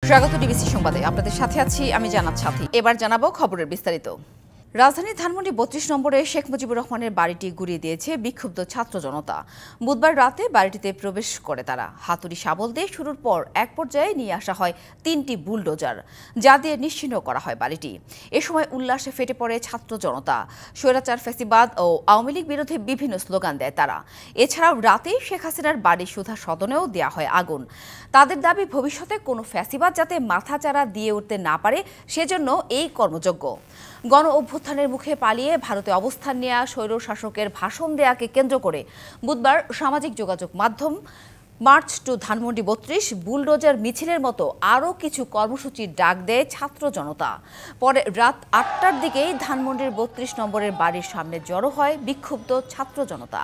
স্বাগত ডিবিসি সংবাদে আপনাদের সাথে আছি আমি জান্নাত সাথী। এবার জানাবো খবরের বিস্তারিত। রাজধানীর ধানমন্ডি ৩২ নম্বরে শেখ মুজিবুর রহমানের বাড়িটি গুড়িয়ে দিয়েছে বিক্ষুব্ধ ছাত্র জনতা। বুধবার রাতে বাড়িটিতে প্রবেশ করে তারা হাতুড়ি শাবল দিয়ে শুরুর পর এক পর্যায়ে নিয়ে আসা হয় ৩টি বুলডোজার, যা দিয়ে নিশ্চিহ্ন করা হয় বাড়িটি। এ সময় উল্লাসে ফেটে পড়ে ছাত্র জনতা। স্বৈরাচার, ফ্যাসিবাদ ও আওয়ামী লীগ বিরুদ্ধে বিভিন্ন স্লোগান দেয় তারা। এছাড়াও রাতেই শেখ হাসিনার বাড়ির সুধা সদনেও দেওয়া হয় আগুন। তাদের দাবি, ভবিষ্যতে কোনো ফ্যাসিবাদ যাতে মাথাচাড়া দিয়ে উঠতে না পারে সেজন্য এই কর্মযজ্ঞ। গণ অভ্যুত্থানের মুখে পালিয়ে ভারতে অবস্থান নেওয়া স্বৈর শাসকের ভাষণ দেয়াকে কেন্দ্র করে বুধবার সামাজিক যোগাযোগ মাধ্যম মার্চ টু ধানমন্ডি ৩২ বুলডোজার মিছিলের মতো আরও কিছু কর্মসূচির ডাক দেয় ছাত্র জনতা। পরে রাত ৮টার দিকেই ধানমন্ডির ৩২ নম্বরের বাড়ির সামনে জড়ো হয় বিক্ষুব্ধ ছাত্র জনতা।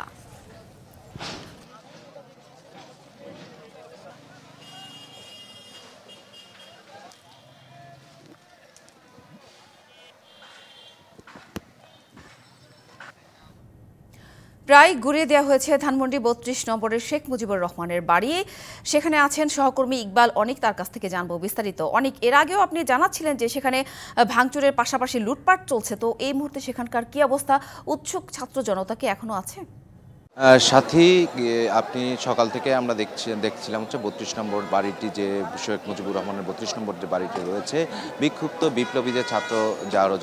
প্রায় ঘুরিয়ে দেওয়া হয়েছে ধানমন্ডি ৩২ নম্বরের শেখ মুজিবুর রহমানের বাড়ি। সেখানে আছেন সহকর্মী ইকবাল অনিক, তার কাছ থেকে জানবো বিস্তারিত। অনিক, এর আগেও আপনি জানাচ্ছিলেন যে সেখানে ভাঙচুরের পাশাপাশি লুটপাট চলছে, তো এই মুহূর্তে সেখানকার কি অবস্থা? উৎসুক ছাত্র জনতা কি এখনো আছে? সাথী, আপনি সকাল থেকে আমরা দেখছিলাম হচ্ছে ৩২ নম্বর বাড়িটি, যে শেখ মুজিবুর রহমানের ৩২ নম্বর যে বাড়িটি রয়েছে, বিক্ষুব্ধ বিপ্লবী যে ছাত্র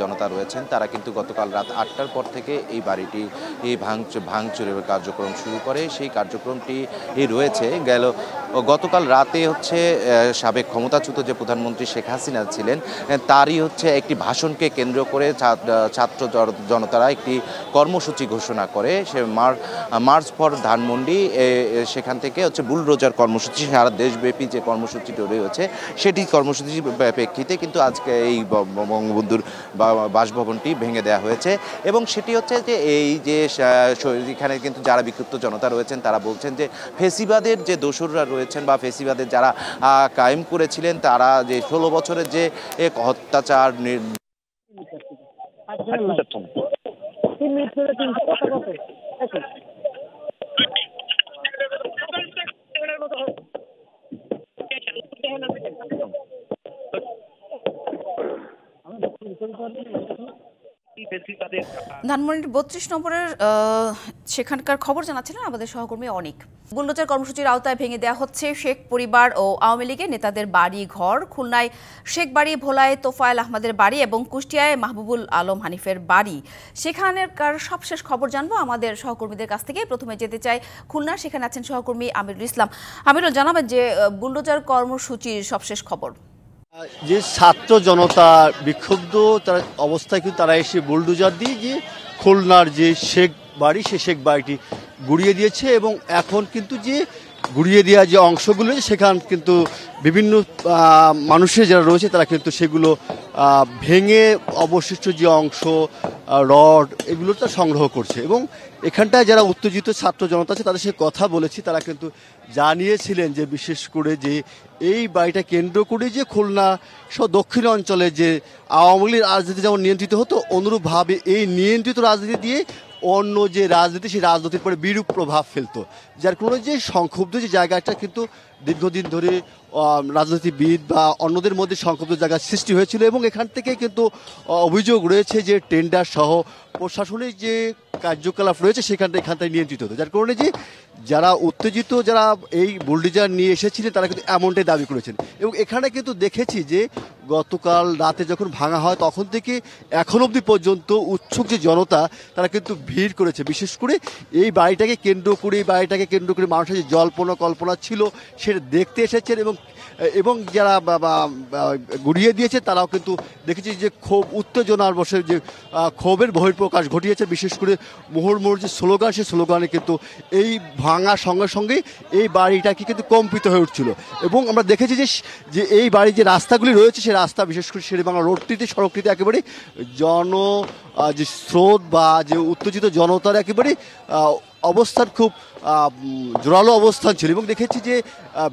জনতা রয়েছেন তারা কিন্তু গতকাল রাত ৮টার পর থেকে এই বাড়িটি ভাঙচুরের কার্যক্রম শুরু করে। সেই কার্যক্রমটি রয়েছে গতকাল রাতে হচ্ছে সাবেক ক্ষমতাচ্যুত যে প্রধানমন্ত্রী শেখ হাসিনা ছিলেন তারই হচ্ছে একটি ভাষণকে কেন্দ্র করে ছাত্র জনতারা একটি কর্মসূচি ঘোষণা করে। সে মার্চ ফর ধানমন্ডি, সেখান থেকে হচ্ছে বুলডোজার কর্মসূচি, সারা দেশব্যাপী যে কর্মসূচিটি রয়েছে সেটি কর্মসূচির প্রেক্ষিতে কিন্তু আজকে এই বঙ্গবন্ধুর বাসভবনটি ভেঙে দেওয়া হয়েছে। এবং সেটি হচ্ছে যে এই যে এখানে কিন্তু যারা বিক্ষুব্ধ জনতা রয়েছেন তারা বলছেন যে ফেসিবাদের যে দোসররা রয়েছেন বা ফেসিবাদের যারা কায়েম করেছিলেন তারা যে ১৬ বছরের যে এক অত্যাচার ধানমন্ডির ৩২ নম্বরের সেখানকার খবর জানাচ্ছিলেন আমাদের সহকর্মী অনিক। বুলডোজার কর্মসূচির আওতায় ভেঙে দেওয়া হচ্ছে শেখ পরিবার ও আওয়ামী লীগের নেতাদের বাড়ি ঘর। খুলনায় শেখ বাড়ি, ভোলায় তোফায়েল আহমদের বাড়ি এবং কুষ্টিয়ায় মাহবুবুল আলম হানিফের বাড়ি। সেখানকার সবশেষ খবর জানবো আমাদের সহকর্মীদের কাছ থেকে। প্রথমে যেতে চাই খুলনা, সেখানে আছেন সহকর্মী আমিরুল ইসলাম। আমিরুল, জানাবেন যে বুলডোজার কর্মসূচির সবশেষ খবর। যে ছাত্র জনতা বিক্ষুব্ধ তার অবস্থায় কিন্তু তারা এসে বুলডোজার দিয়ে যে খুলনার যে শেখ বাড়ি, সে শেখ বাড়িটি গুড়িয়ে দিয়েছে এবং এখন কিন্তু যে গুড়িয়ে দেওয়া যে অংশগুলো সেখান কিন্তু বিভিন্ন মানুষের যারা রয়েছে তারা কিন্তু সেগুলো ভেঙে অবশিষ্ট যে অংশ, রড, এগুলোটা সংগ্রহ করছে। এবং এখানটায় যারা উত্তেজিত ছাত্র জনতা আছে তাদের সাথে কথা বলেছি, তারা কিন্তু জানিয়েছিলেন যে বিশেষ করে যে এই বাড়িটা কেন্দ্র করে যে খুলনা সহ দক্ষিণ অঞ্চলে যে আওয়ামী লীগ রাজনীতি যেমন নিয়ন্ত্রিত হতো, অনুরূপভাবে এই নিয়ন্ত্রিত রাজনীতি দিয়ে অন্য যে রাজনীতি, সেই রাজনীতির পরে বিরূপ প্রভাব ফেলতো, যার কোনো যে সংক্ষুব্ধ যে জায়গাটা কিন্তু দীর্ঘদিন ধরে রাজনীতিবিদ বা অন্যদের মধ্যে সংক্ষুব্ধ জায়গার সৃষ্টি হয়েছিল। এবং এখান থেকে কিন্তু অভিযোগ রয়েছে যে টেন্ডার সহ প্রশাসনিক যে কার্যকলাপ রয়েছে এখান থেকে নিয়ন্ত্রিত হতো, যার কারণে যে যারা উত্তেজিত যারা এই বুলডোজার নিয়ে এসেছিলেন তারা কিন্তু এমনটাই দাবি করেছেন। এবং এখানে কিন্তু দেখেছি যে গতকাল রাতে যখন ভাঙা হয় তখন থেকে এখন অবধি পর্যন্ত উৎসুক যে জনতা তারা কিন্তু ভিড় করেছে। বিশেষ করে এই বাড়িটাকে কেন্দ্র করে মানুষের যে জল্পনা কল্পনা ছিল সেটা দেখতে এসেছেন এবং যারা গুড়িয়ে দিয়েছে তারাও কিন্তু দেখেছি যে ক্ষোভ, উত্তেজনার বসে যে ক্ষোভের বহিঃপ্রকাশ ঘটিয়েছে। বিশেষ করে মুহুর্মুহুর যে স্লোগান, সেই স্লোগানে কিন্তু এই ভাঙার সঙ্গে সঙ্গে এই বাড়িটাকে কিন্তু কম্পিত হয়ে উঠছিল। এবং আমরা দেখেছি যে এই বাড়ির যে রাস্তাগুলি রয়েছে সেই রাস্তা, বিশেষ করে শেরেবাংলা রোডটিতে, সড়কটিতে একেবারে যে স্রোত বা যে উত্তেজিত জনতার একেবারে অবস্থান খুব জোরালো অবস্থান ছিল। এবং দেখেছি যে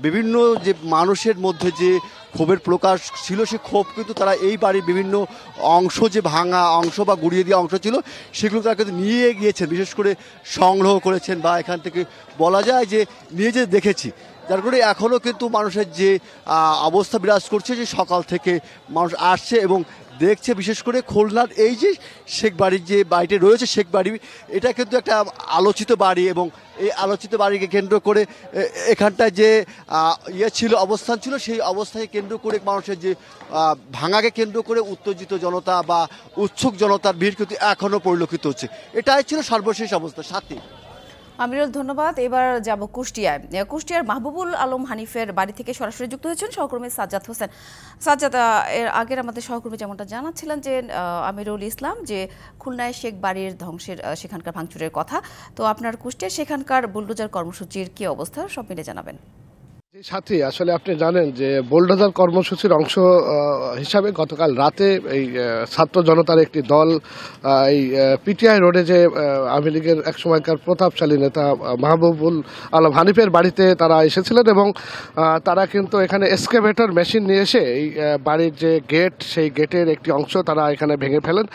বিভিন্ন যে মানুষের মধ্যে যে ক্ষোভের প্রকাশ ছিল, সে ক্ষোভ কিন্তু তারা এই বাড়ির বিভিন্ন অংশ, যে ভাঙা অংশ বা গুড়িয়ে দেওয়া অংশ ছিল, সেগুলো তারা কিন্তু নিয়ে গিয়েছেন, বিশেষ করে সংগ্রহ করেছেন বা এখান থেকে বলা যায় যে নিয়ে যেতে দেখেছি। যার কারণে এখনও কিন্তু মানুষের যে অবস্থা বিরাজ করছে যে সকাল থেকে মানুষ আসছে এবং দেখছে। বিশেষ করে খুলনার এই যে শেখ বাড়ির যে বাড়িটি রয়েছে, শেখ বাড়ি, এটা কিন্তু একটা আলোচিত বাড়ি এবং এই আলোচিত বাড়িকে কেন্দ্র করে এখানটায় যে ছিল, অবস্থান ছিল, সেই অবস্থাকে কেন্দ্র করে মানুষের যে ভাঙাকে কেন্দ্র করে উত্তেজিত জনতা বা উৎসুক জনতার ভিড় কিন্তু এখনও পরিলক্ষিত হচ্ছে। এটাই ছিল সর্বশেষ অবস্থা। সাথী, আমিরুল, ধন্যবাদ। এবার যাব কুষ্টিয়ায়। কুষ্টিয়ার মাহবুবুল আলম হানিফের বাড়ি থেকে সরাসরি যুক্ত হয়েছেন সহকর্মী সাজ্জাদ হোসেন। সাজ্জাদ, এর আগের আমাদের সহকর্মী যেমনটা জানাচ্ছিলেন যে আমিরুল ইসলাম যে খুলনায় শেখ বাড়ির ধ্বংসের সেখানকার ভাঙচুরের কথা, তো আপনার কুষ্টিয়া সেখানকার বুলডোজার কর্মসূচির কি অবস্থা সব মিলে জানাবেন। সাথী, আসলে আপনি জানেন যে বুলডোজার কর্মসূচির অংশ হিসাবে গতকাল রাতে এই ছাত্র জনতার একটি দল এই পিটিআই রোডে যে আওয়ামী লীগের এক সময়কার প্রতাপশালী নেতা মাহবুবুল আলম হানিফের বাড়িতে তারা এসেছিলেন এবং তারা কিন্তু এখানে এক্সকাভেটর মেশিন নিয়ে এসে এই বাড়ির যে গেট, সেই গেটের একটি অংশ তারা এখানে ভেঙে ফেলেন।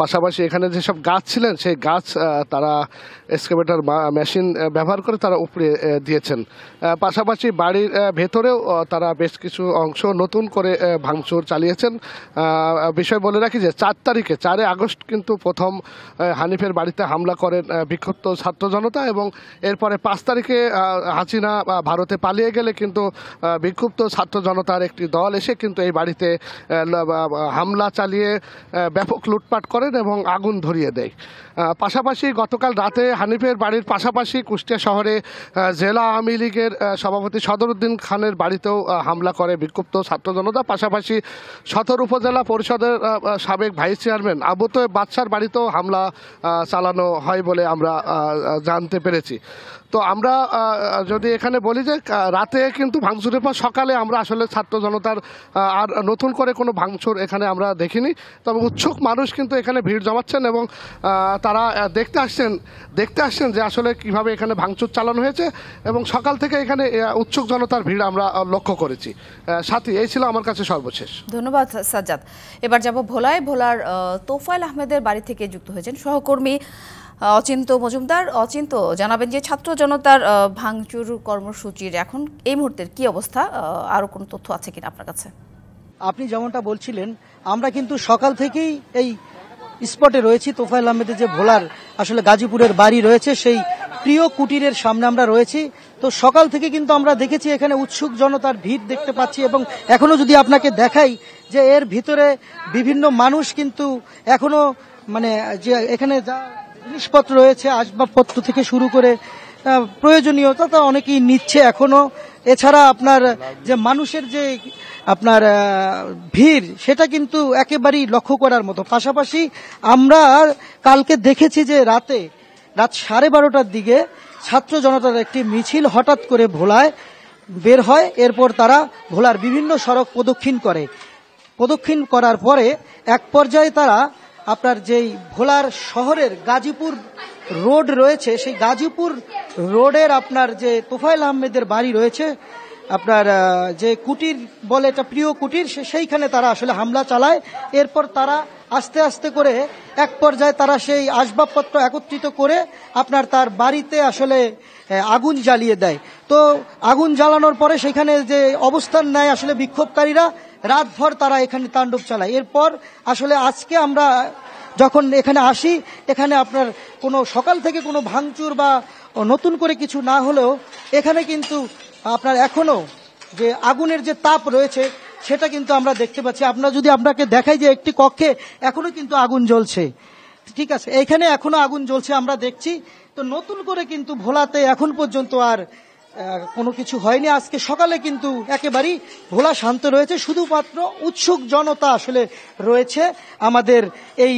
পাশাপাশি এখানে যেসব গাছ ছিলেন সেই গাছ তারা এক্সকাভেটর মেশিন ব্যবহার করে তারা উপড়ে দিয়েছেন। পাশাপাশি বাড়ির ভেতরেও তারা বেশ কিছু অংশ নতুন করে ভাঙচুর চালিয়েছেন। বিষয় বলে রাখি যে 4 আগস্ট কিন্তু প্রথম হানিফের বাড়িতে হামলা করেন বিক্ষুব্ধ ছাত্র জনতা এবং এরপরে 5 তারিখে হাসিনা ভারতে পালিয়ে গেলে কিন্তু বিক্ষুব্ধ ছাত্র জনতার একটি দল এসে কিন্তু এই বাড়িতে হামলা চালিয়ে ব্যাপক লুটপাট করেন এবং আগুন ধরিয়ে দেয়। পাশাপাশি গতকাল রাতে হানিফের বাড়ির পাশাপাশি কুষ্টিয়া শহরে জেলা আওয়ামী লীগের সভাপতি সদরউদ্দিন খানের বাড়িতেও হামলা করে বিক্ষুব্ধ ছাত্র জনতা। পাশাপাশি সদর উপজেলা পরিষদের সাবেক ভাইস চেয়ারম্যান আবু তৈয়ব বাদশার বাড়িতেও হামলা চালানো হয় বলে আমরা জানতে পেরেছি। তো আমরা যদি এখানে বলি যে রাতে কিন্তু ভাঙচুরের পর সকালে আমরা আসলে ছাত্র জনতার আর নতুন করে কোনো ভাঙচুর এখানে আমরা দেখিনি, তবে উৎসুক মানুষ কিন্তু এখানে ভিড় জমাচ্ছেন এবং তারা দেখতে আসছেন যে আসলে কিভাবে এখানে ভাঙচুর চালানো হয়েছে এবং সকাল থেকে এখানে উৎসুক জনতার ভিড় আমরা লক্ষ্য করেছি। সাথী, এই ছিল আমার কাছে সর্বশেষ। ধন্যবাদ সাজ্জাদ। এবার যাব ভোলার তোফায়েল আহমেদের বাড়ি থেকে যুক্ত হয়েছেন সহকর্মী অচিন্ত মজুমদার। অচিন্ত, জানাবেন যে ছাত্র জনতার ভাঙচুর কর্মসূচির এখন এই মুহূর্তের কি অবস্থা, আরো কোনো তথ্য আছে কিনা আপনার কাছে? আপনি যেমনটা বলছিলেন, আমরা কিন্তু সকাল থেকেই এই স্পটে রয়েছি। তোফায়েল আহমেদের যে ভোলার আসলে গাজীপুরের বাড়ি রয়েছে, সেই প্রিয় কুটিরের সামনে আমরা রয়েছি। তো সকাল থেকে কিন্তু আমরা দেখেছি এখানে উৎসুক জনতার ভিড় দেখতে পাচ্ছি এবং এখনো যদি আপনাকে দেখাই যে এর ভিতরে বিভিন্ন মানুষ কিন্তু এখনো মানে যে এখানে যা জিনিসপত্র রয়েছে, আসবাবপত্র থেকে শুরু করে প্রয়োজনীয়তা তা অনেকেই নিচ্ছে এখনো। এছাড়া আপনার যে মানুষের যে আপনার ভিড়, সেটা কিন্তু একেবারেই লক্ষ্য করার মতো। পাশাপাশি আমরা কালকে দেখেছি যে রাত 12:30টার দিকে ছাত্র জনতার একটি মিছিল হঠাৎ করে ভোলায় বের হয়। এরপর তারা ভোলার বিভিন্ন সড়ক প্রদক্ষিণ করার পরে এক পর্যায়ে তারা আপনার যেই ভোলার শহরের গাজীপুর রোড রয়েছে, সেই গাজীপুর রোডের আপনার যে তোফায়েল আহমেদের বাড়ি রয়েছে, আপনার যে কুটির বলে এটা প্রিয় কুটির, সেইখানে তারা আসলে হামলা চালায়। এরপর তারা আস্তে আস্তে করে এক পর্যায়ে তারা সেই আসবাবপত্র একত্রিত করে আপনার তার বাড়িতে আসলে আগুন জ্বালিয়ে দেয়। তো আগুন জ্বালানোর পরে সেখানে যে অবস্থান নেয় আসলে বিক্ষোভকারীরা, রাতভর তারা এখানে তাণ্ডব চালায়। এরপর আসলে আজকে আমরা যখন এখানে আসি, এখানে আপনার কোনো সকাল থেকে কোনো ভাঙচুর বা নতুন করে কিছু না হলেও এখানে কিন্তু আপনার এখনো যে আগুনের যে তাপ রয়েছে সেটা কিন্তু আমরা দেখতে পাচ্ছি। আপনাকে দেখাই যে একটি কক্ষে এখনো কিন্তু আগুন জ্বলছে, ঠিক আছে, এখানে এখনো আগুন জ্বলছে আমরা দেখছি। তো নতুন করে কিন্তু ভোলাতে এখন পর্যন্ত আর কোনো কিছু হয়নি। আজকে সকালে কিন্তু একেবারেই ভোলা শান্ত রয়েছে, শুধুমাত্র উৎসুক জনতা আসলে রয়েছে আমাদের এই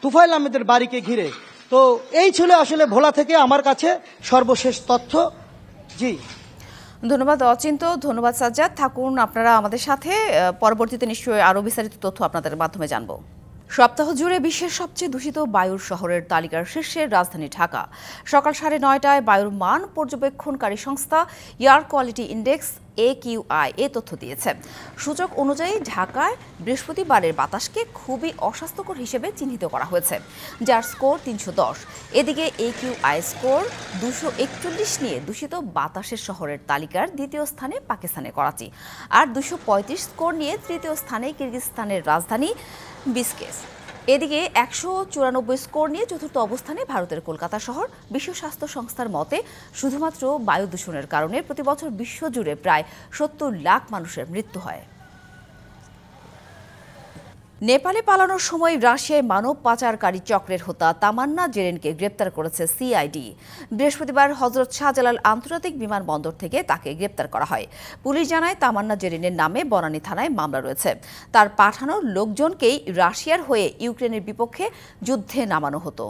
তোফায়েল আহমেদের বাড়িকে ঘিরে। তো এই ছিল আসলে ভোলা থেকে আমার কাছে সর্বশেষ তথ্য। জি, ধন্যবাদ অচিন্ত, ধন্যবাদ সাজ্জাদ। থাকুন আপনারা আমাদের সাথে, পরবর্তীতে নিশ্চয়ই আরো বিস্তারিত তথ্য আপনাদের মাধ্যমে জানবো। সপ্তাহ জুড়ে বিশ্বের সবচেয়ে দূষিত বায়ুর শহরের তালিকার শীর্ষে রাজধানী ঢাকা। সকাল 9:30টায় বায়ুর মান পর্যবেক্ষণকারী সংস্থা এয়ার কোয়ালিটি ইন্ডেক্স AQI এ তথ্য দিয়েছে। সূচক অনুযায়ী ঢাকায় বৃহস্পতিবারের বাতাসকে খুবই অস্বাস্থ্যকর হিসেবে চিহ্নিত করা হয়েছে, যার স্কোর 310। এদিকে AQI স্কোর 241 নিয়ে দূষিত বাতাসের শহরের তালিকার দ্বিতীয় স্থানে পাকিস্তানের করাচি, আর 235 স্কোর নিয়ে তৃতীয় স্থানে কিরগিজস্তানের রাজধানী বিশকেক। এদিকে 194 স্কোর নিয়ে চতুর্থ অবস্থানে ভারতের কলকাতা শহর। বিশ্ব স্বাস্থ্য সংস্থার মতে শুধুমাত্র বায়ু দূষণের কারণে প্রতিবছর বিশ্বজুড়ে প্রায় 70 লাখ মানুষের মৃত্যু হয়। নেপালে পালানোর সময় রাশিয়ায় মানব পাচারকারী চক্রের হোতা তামান্না জেরিনকে গ্রেপ্তার করেছে সিআইডি। বৃহস্পতিবার হজরত শাহজালাল আন্তর্জাতিক বিমানবন্দর থেকে তাকে গ্রেপ্তার করা হয়। পুলিশ জানায় তামান্না জেরিনের নামে বনানী থানায় মামলা রয়েছে। তার পাঠানো লোকজনকেই রাশিয়ার হয়ে ইউক্রেনের বিপক্ষে যুদ্ধে নামানো হতো।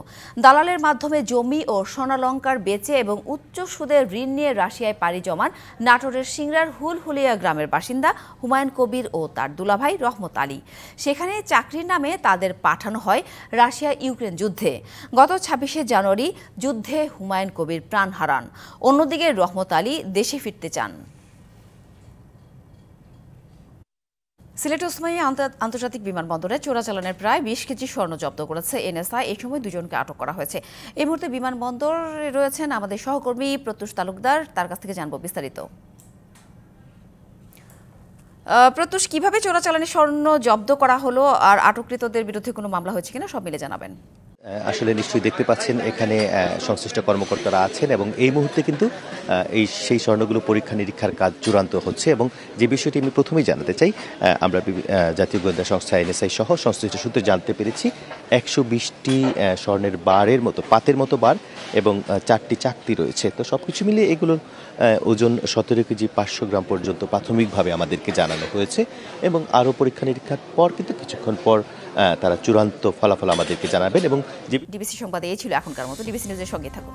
দালালের মাধ্যমে জমি ও সোনালংকার বেচে এবং উচ্চ সুদের ঋণ নিয়ে রাশিয়ায় পাড়ি জমান নাটোরের সিংড়ার হুলহুলিয়া গ্রামের বাসিন্দা হুমায়ুন কবির ও তার দুলাভাই রহমত আলী। সেখানে চাকরির নামে তাদের পাঠানো হয় রাশিয়া ইউক্রেন যুদ্ধে। গত 26শে জানুয়ারি যুদ্ধে হুমায়ুন কবির প্রাণ হারান। অন্যদিকে রহমত আলী দেশে ফিরতে চান। সিলেট ওসমানী আন্তর্জাতিক বিমানবন্দরে চোরাচালানের প্রায় 20 কেজি স্বর্ণ জব্দ করেছে এনএসআই। এই সময় দুজনকে আটক করা হয়েছে। এই মুহূর্তে বিমানবন্দরে রয়েছেন আমাদের সহকর্মী প্রত্যুষ তালুকদার, তার কাছ থেকে জানবো বিস্তারিত। প্রত্যুষ, কিভাবে চোরাচালানের স্বর্ণ জব্দ করা হলো আর আটককৃতদের বিরুদ্ধে কোনো মামলা হয়েছে কিনা সব মিলে জানাবেন। আসলে নিশ্চয়ই দেখতে পাচ্ছেন এখানে সংশ্লিষ্ট কর্মকর্তারা আছেন এবং এই মুহূর্তে কিন্তু সেই স্বর্ণগুলো পরীক্ষা নিরীক্ষার কাজ চূড়ান্ত হচ্ছে। এবং যে বিষয়টি আমি প্রথমেই জানাতে চাই, আমরা জাতীয় গোয়েন্দা সংস্থা এনএসআই সহ সংশ্লিষ্ট সূত্রে জানতে পেরেছি 120টি স্বর্ণের বারের মতো পাতের মতো বার এবং 4টি চাকতি রয়েছে। তো সবকিছু মিলিয়ে এগুলোর ওজন 17 কেজি 500 গ্রাম পর্যন্ত প্রাথমিকভাবে আমাদেরকে জানানো হয়েছে এবং আরও পরীক্ষা নিরীক্ষার পর কিন্তু কিছুক্ষণ পর তারা চূড়ান্ত ফলাফল আমাদেরকে জানাবেন। এবং ডিবিসি সংবাদে এই ছিল এখনকার মতো। ডিবিসি নিউজের সঙ্গে থাকুন।